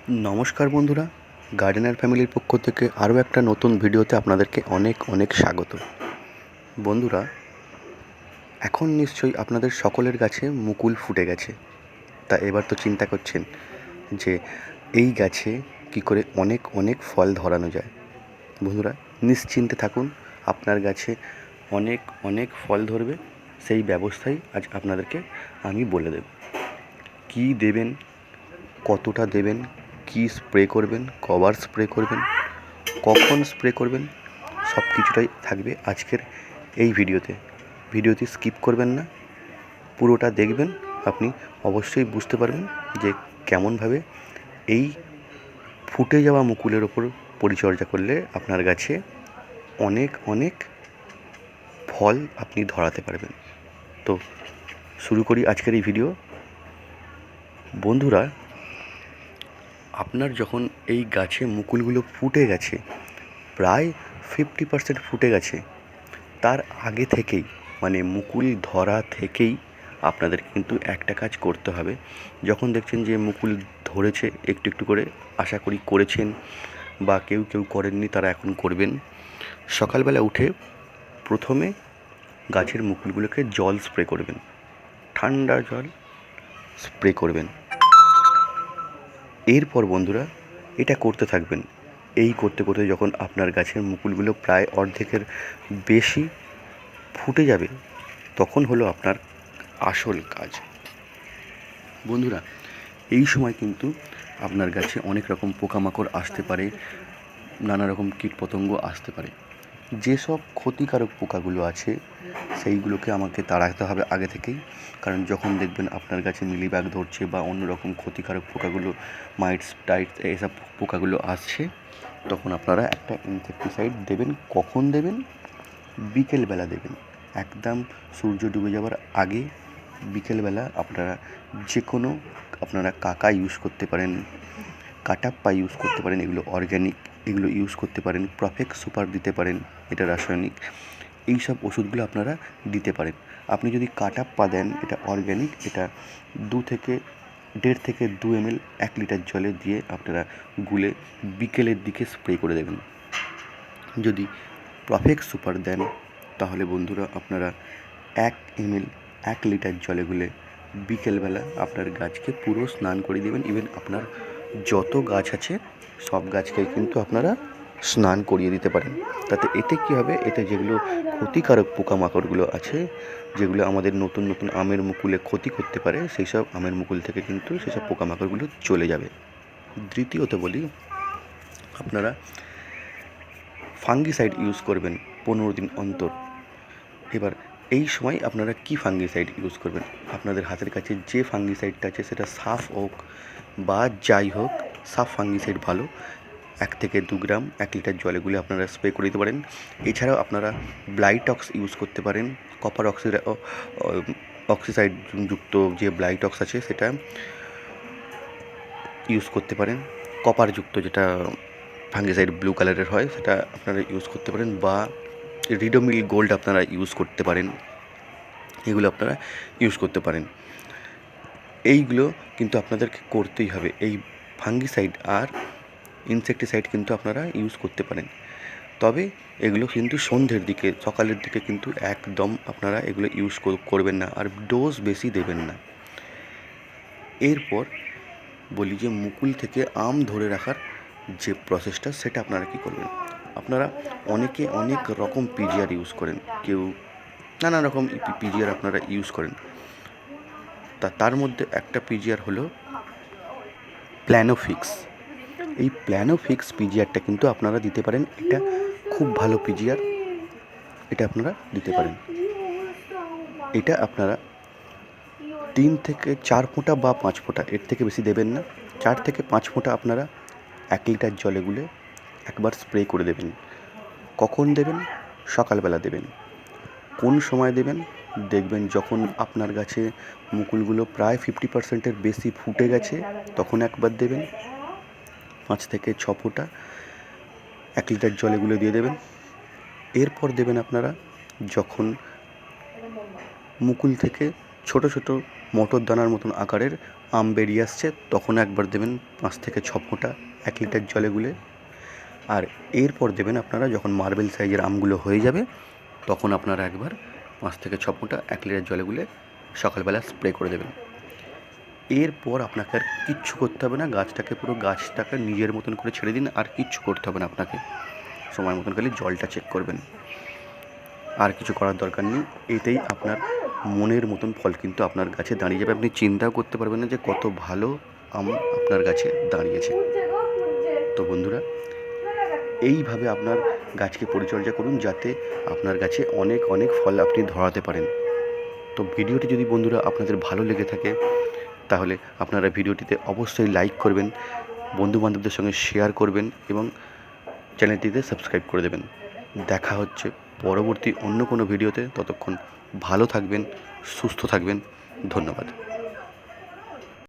নমস্কার বন্ধুরা, গার্ডেনার ফ্যামিলির পক্ষ থেকে আরও একটা নতুন ভিডিওতে আপনাদেরকে অনেক অনেক স্বাগত। বন্ধুরা, এখন নিশ্চয়ই আপনাদের সকলের গাছে মুকুল ফুটে গেছে। তা এবার তো চিন্তা করছেন যে এই গাছে কি করে অনেক অনেক ফল ধরানো যায়। বন্ধুরা, নিশ্চিন্তে থাকুন, আপনার গাছে অনেক অনেক ফল ধরবে। সেই ব্যবস্থাই আজ আপনাদেরকে আমি বলে দেব। কী দেবেন, কতটা দেবেন, কী স্প্রে করবেন, কবার স্প্রে করবেন, কখন স্প্রে করবেন, সব কিছুটাই থাকবে আজকের এই ভিডিওটি স্কিপ করবেন না, পুরোটা দেখবেন। আপনি অবশ্যই বুঝতে পারবেন যে কেমনভাবে এই ফুটে যাওয়া মুকুলের ওপর পরিচর্যা করলে আপনার গাছে অনেক অনেক ফল আপনি ধরাতে পারবেন। তো শুরু করি আজকের এই ভিডিও। বন্ধুরা, আপনার যখন এই গাছে মুকুলগুলো ফুটে গেছে, প্রায় 50% ফুটে গেছে, তার আগে থেকেই মানে মুকুল ধরা থেকেই আপনাদের কিন্তু একটা কাজ করতে হবে। যখন দেখছেন যে মুকুল ধরেছে একটু একটু করে, আশা করি করেছেন বা কেউ কেউ করেননি, তারা এখন করবেন। সকালবেলা উঠে প্রথমে গাছের মুকুলগুলোকে জল স্প্রে করবেন, ঠান্ডা জল স্প্রে করবেন। এরপর বন্ধুরা এটা করতে থাকবেন। এই করতে করতে যখন আপনার গাছের মুকুলগুলো প্রায় অর্ধেকের বেশি ফুটে যাবে, তখন হলো আপনার আসল কাজ। বন্ধুরা, এই সময় কিন্তু আপনার গাছে অনেক রকম পোকামাকড় আসতে পারে, নানা রকম কীটপতঙ্গ আসতে পারে। যেসব ক্ষতিকারক পোকাগুলো আছে সেইগুলোকে আমাকে তাড়াতে হবে আগে থেকেই। কারণ যখন দেখবেন আপনার গাছে মিলিবাগ ধরছে বা অন্য রকম ক্ষতিকারক পোকাগুলো, মাইটস টাইটস এইসব পোকাগুলো আসছে, তখন আপনারা একটা ইনসেকটিসাইড দেবেন। কখন দেবেন? বিকেলবেলা দেবেন, একদম সূর্য ডুবে যাওয়ার আগে বিকেলবেলা। আপনারা যে কোনো কাকা ইউজ করতে পারেন, কাটাপ্পা ইউজ করতে পারেন, এগুলো অর্গ্যানিক, এগুলো ইউজ করতে পারেন। প্রফেক্ট সুপার দিতে পারেন, এটা রাসায়নিক। এই সব ওষুধগুলো আপনারা দিতে পারেন। আপনি যদি কাটাপ্পা দেন, এটা অর্গ্যানিক, এটা 1.5 থেকে 2 ml 1 লিটার জলে দিয়ে আপনারা গুলে বিকেলের দিকে স্প্রে করে দেবেন। যদি প্রফেক্ট সুপার দেন, তাহলে বন্ধুরা আপনারা 1 ml 1 লিটার জলে গুলে বিকেলবেলা আপনার গাছকে পুরো স্নান করে দেবেন। ইভেন আপনার যত গাছ আছে সব গাছকে কিন্তু আপনারা স্নান করিয়ে দিতে পারেন। তাতে এতে কী হবে, এতে যেগুলো ক্ষতিকারক পোকামাকড়গুলো আছে, যেগুলো আমাদের নতুন নতুন আমের মুকুলে ক্ষতি করতে পারে, সেই সব আমের মুকুল থেকে কিন্তু সেসব পোকামাকড়গুলো চলে যাবে। দ্বিতীয়ত বলি, আপনারা ফাঙ্গিসাইড ইউজ করবেন 15 দিন অন্তর। এবার এই সময় আপনারা কি ফাঙ্গিসাইড ইউজ করবেন? আপনাদের হাতের কাছে যে ফাঙ্গিসাইডটা আছে, সেটা সাফ হোক বা যাই হোক, সাফ ফাঙ্গিসাইড ভালো। 1 থেকে 2 গ্রাম 1 লিটার জলে গুলে আপনারা স্প্রে করে দিতে পারেন। এছাড়াও আপনারা ব্লাইটক্স ইউজ করতে পারেন। কপার অক্সিসাইড যুক্ত যে ব্লাইটক্স আছে সেটা ইউজ করতে পারেন। কপারযুক্ত যেটা ফাঙ্গিসাইড ব্লু কালারের হয়, সেটা আপনারা ইউজ করতে পারেন। বা রিডোমিল গোল্ড আপনারা ইউজ করতে পারেন। এগুলো আপনারা ইউজ করতে পারেন। এইগুলো কিন্তু আপনাদেরকে করতেই হবে। এই ফাঙ্গিসাইড আর ইনসেকটিসাইড কিন্তু আপনারা ইউজ করতে পারেন, তবে এগুলো কিন্তু সন্ধ্যের দিকে, সকালের দিকে কিন্তু একদম আপনারা এগুলো ইউজ করবেন না, আর ডোজ বেশি দেবেন না। এরপর বলি যে মুকুল থেকে আম ধরে রাখার যে প্রসেসটা, সেটা আপনারা কী করবেন। আপনারা অনেকে অনেক রকম পিজিআর ইউজ করেন, কেউ নানা রকম পিজিআর আপনারা ইউজ করেন। তার মধ্যে একটা পিজিআর হলো প্ল্যানোফিক্স। এই প্ল্যানোফিক্স পিজিআরটা কিন্তু আপনারা দিতে পারেন। এটা খুব ভালো পিজিআর, এটা আপনারা দিতে পারেন। এটা আপনারা 3 থেকে 4 ফোঁটা বা 5 ফোঁটা, এর থেকে বেশি দেবেন না। 4 থেকে 5 ফোঁটা আপনারা 1 লিটার জলে গুলে একবার স্প্রে করে দেবেন। কখন দেবেন? সকালবেলা দেবেন। কোন সময় দেবেন? দেখবেন যখন আপনার গাছে মুকুলগুলো প্রায় 50%-এর বেশি ফুটে গেছে, তখন একবার দেবেন। 5 থেকে 6 ফোঁটা 1 লিটার জলে গুলে দিয়ে দেবেন। এরপর দেবেন আপনারা যখন মুকুল থেকে ছোট ছোট মটর দানার মতন আকারের আম বেরিয়ে আসছে তখন একবার দেবেন 5 থেকে 6 ফোঁটা 1 লিটার জলে গুলে। আর এরপর দেবেন আপনারা যখন মার্বেল সাইজের আমগুলো হয়ে যাবে তখন আপনারা একবার 5 থেকে 6 ফোঁটা 1 লিটার জলে গুলে সকালবেলা স্প্রে করে দেবেন। এরপর আপনাকে আর কিচ্ছু করতে হবে না, গাছটাকে নিজের মতন করে ছেড়ে দিন, আর কিচ্ছু করতে হবে না আপনাকে। সময় মতন খালি জলটা চেক করবেন, আর কিছু করার দরকার নেই। এতেই আপনার মনের মতন ফল কিন্তু আপনার গাছে দাঁড়িয়ে যাবে। আপনি চিন্তাও করতে পারবেন না যে কত ভালো আম আপনার গাছে দাঁড়িয়েছে। তো বন্ধুরা, এইভাবে আপনার গাছকে পরিচর্যা করুন যাতে আপনার গাছে অনেক অনেক ফল আপনি ধরাতে পারেন। তো ভিডিওটি যদি বন্ধুরা আপনাদের ভালো লেগে থাকে তাহলে আপনারা ভিডিওটিতে অবশ্যই লাইক করবেন, বন্ধুবান্ধবদের সঙ্গে শেয়ার করবেন এবং চ্যানেলটিতে সাবস্ক্রাইব করে দেবেন। দেখা হচ্ছে পরবর্তী অন্য কোনো ভিডিওতে। ততক্ষণ ভালো থাকবেন, সুস্থ থাকবেন। ধন্যবাদ।